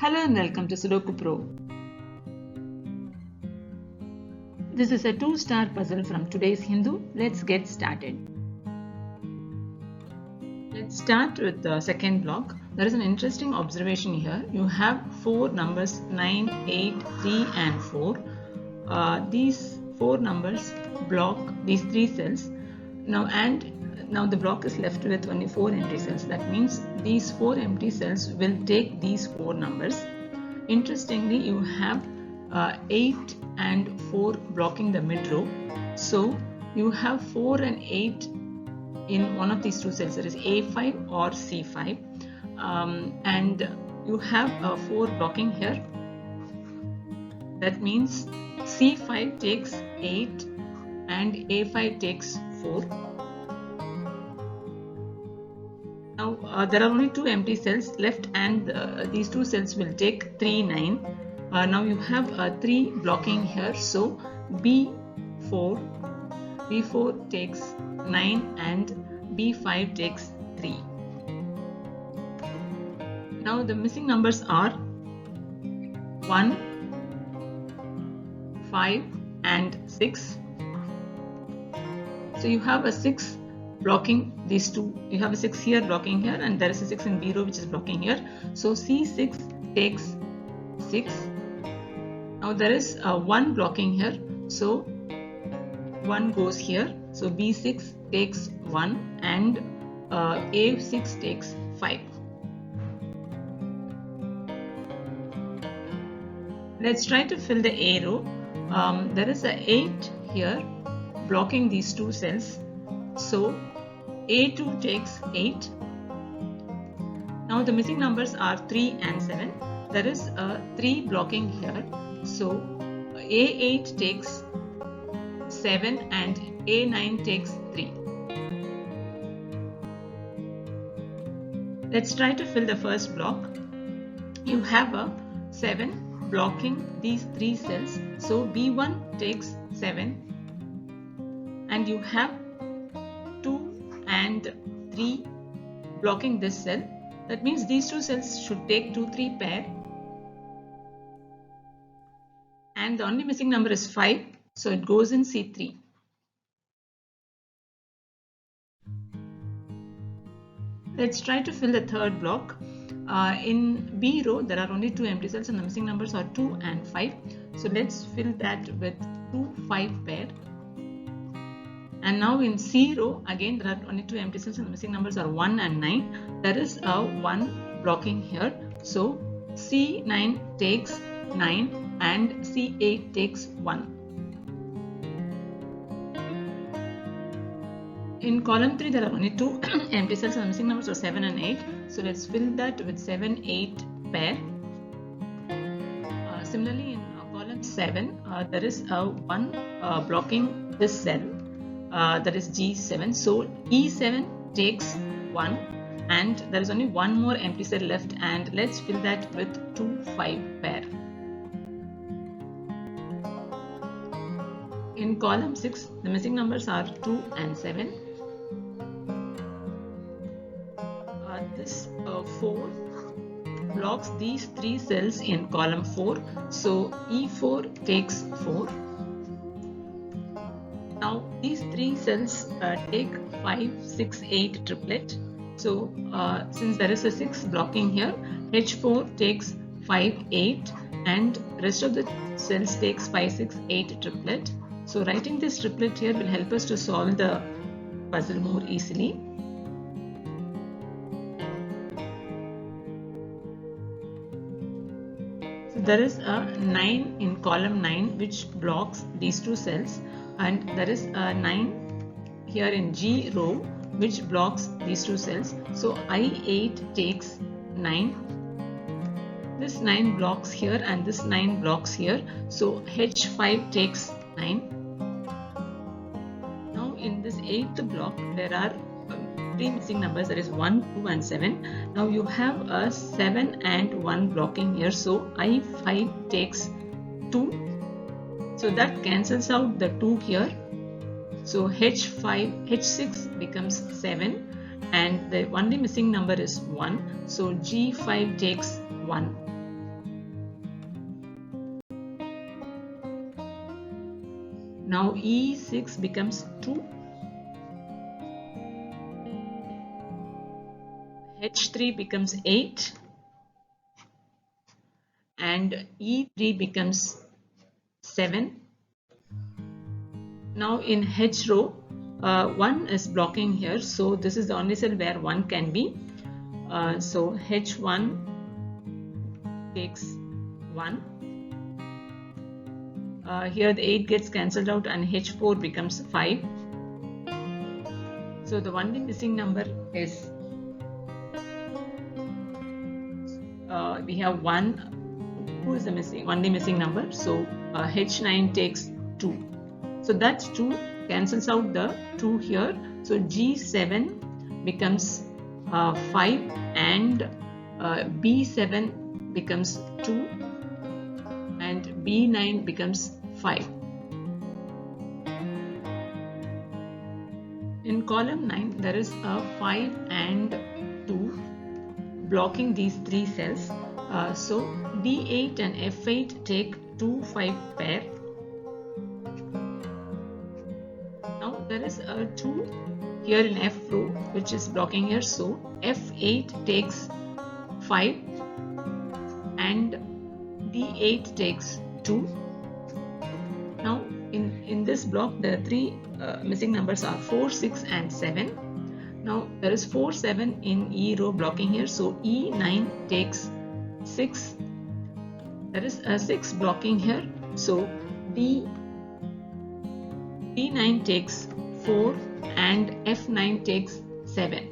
Hello and welcome to Sudoku Pro. This is a 2-star puzzle from today's Hindu. Let's get started. Let's start with the second block. There is an interesting observation here. You have 4 numbers 9, 8, 3 and 4. These 4 numbers block these 3 cells. Now the block is left with only 4 empty cells. That means these 4 empty cells will take these 4 numbers. Interestingly, you have 8 and 4 blocking the mid row. So you have 4 and 8 in one of these 2 cells, that is A5 or C5, and you have 4 blocking here. That means C5 takes 8 and A5 takes 4. Now there are only 2 empty cells left, and these 2 cells will take 3, 9. Now you have 3 blocking here, so B4 takes 9 and B5 takes 3. Now the missing numbers are 1, 5 and 6. So you have a 6 blocking these 2. You have a 6 here blocking here, and there is a 6 in B row which is blocking here. So C6 takes 6. Now there is a 1 blocking here, so 1 goes here. So B6 takes 1 and A6 takes 5. Let's try to fill the A row. There is a 8 here blocking these 2 cells. So A2 takes 8. Now the missing numbers are 3 and 7. There is a 3 blocking here. So A8 takes 7 and A9 takes 3. Let's try to fill the first block. You have a 7 blocking these 3 cells. So B1 takes 7, and you have 2 and 3 blocking this cell. That means these 2 cells should take 2, 3 pair. And the only missing number is 5, so it goes in C3. Let's try to fill the third block. In B row, there are only 2 empty cells and the missing numbers are 2 and 5. So let's fill that with 2, 5 pair. And now in C row, again there are only 2 empty cells and the missing numbers are 1 and 9. There is a 1 blocking here. So C9 takes 9 and C8 takes 1. In column 3, there are only 2 empty cells and the missing numbers are 7 and 8. So let's fill that with 7, 8 pair. Similarly, in column 7, there is a 1 blocking this cell, that is G7. So E7 takes 1, and there is only 1 more empty cell left, and let's fill that with 2, 5 pair. In column 6, the missing numbers are 2 and 7. This 4 blocks these 3 cells in column 4. So E4 takes 4. Now these 3 cells take 5, 6, 8 triplet. So since there is a 6 blocking here, H4 takes 5, 8, and rest of the cells takes 5, 6, 8 triplet. So writing this triplet here will help us to solve the puzzle more easily. So there is a 9 in column 9 which blocks these 2 cells, and there is a 9 here in G row which blocks these 2 cells. So I8 takes 9. This 9 blocks here and this 9 blocks here. So H5 takes 9. Now in this 8th block, there are 3 missing numbers, that is 1, 2 and 7. Now you have a 7 and 1 blocking here. So I5 takes 2. So that cancels out the 2 here. So H6 becomes 7, and the only missing number is 1. So G5 takes 1. Now E6 becomes 2. H3 becomes 8. And E3 becomes 7. Now in H row, 1 is blocking here, so this is the only cell where 1 can be. So H1 takes 1. Here the 8 gets cancelled out and H4 becomes 5. So the only missing number is we have 1. Who is the only missing number? So H9 takes 2. So that 2 cancels out the 2 here. So G7 becomes 5 and B7 becomes 2 and B9 becomes 5. In column 9 there is a 5 and 2 blocking these 3 cells. So D8 and F8 take 2 5 pair. Now there is a 2 here in F row which is blocking here, so F8 takes 5 and D8 takes 2. Now in this block the 3 missing numbers are 4, 6 and 7. Now there is 4, 7 in E row blocking here, so E9 takes 6. There is a 6 blocking here, so D9 takes 4 and F9 takes 7.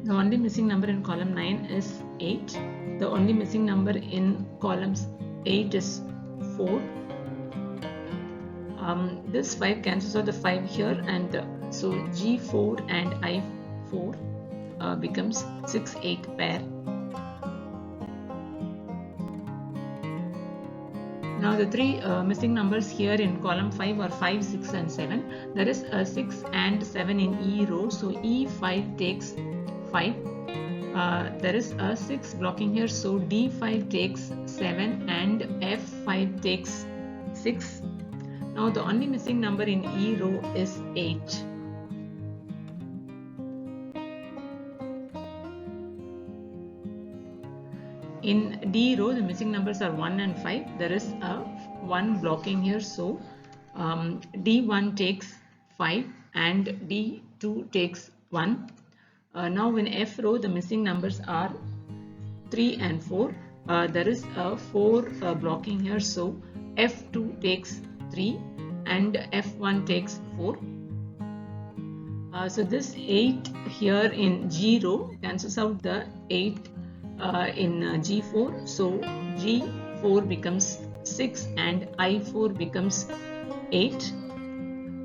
The only missing number in column 9 is 8. The only missing number in columns 8 is 4. This 5 cancels out the 5 here, and so G4 and I4 becomes 6 8 pair. Now the 3 missing numbers here in column 5 are 5, 6 and 7. There is a 6 and 7 in E row, so E5 takes 5. There is a 6 blocking here, so D5 takes 7 and F5 takes 6. Now the only missing number in E row is 8. In D row the missing numbers are 1 and 5. There is a 1 blocking here, so D1 takes 5 and D2 takes 1. Now in F row the missing numbers are 3 and 4. There is a 4 blocking here, so F2 takes 3 and F1 takes 4. So this 8 here in G row cancels out the 8 in G4, so G4 becomes 6 and I4 becomes 8.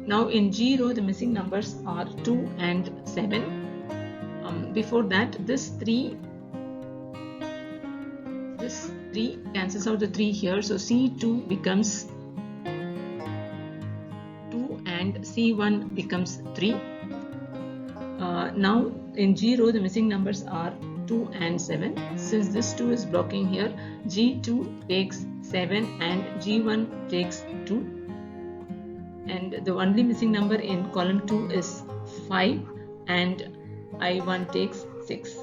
Now in G row the missing numbers are 2 and 7. Before that this 3 cancels out the 3 here, so C2 becomes 2 and C1 becomes 3. Now in G row the missing numbers are 2 and 7. Since this 2 is blocking here, G2 takes 7 and G1 takes 2. And the only missing number in column 2 is 5 and I1 takes 6.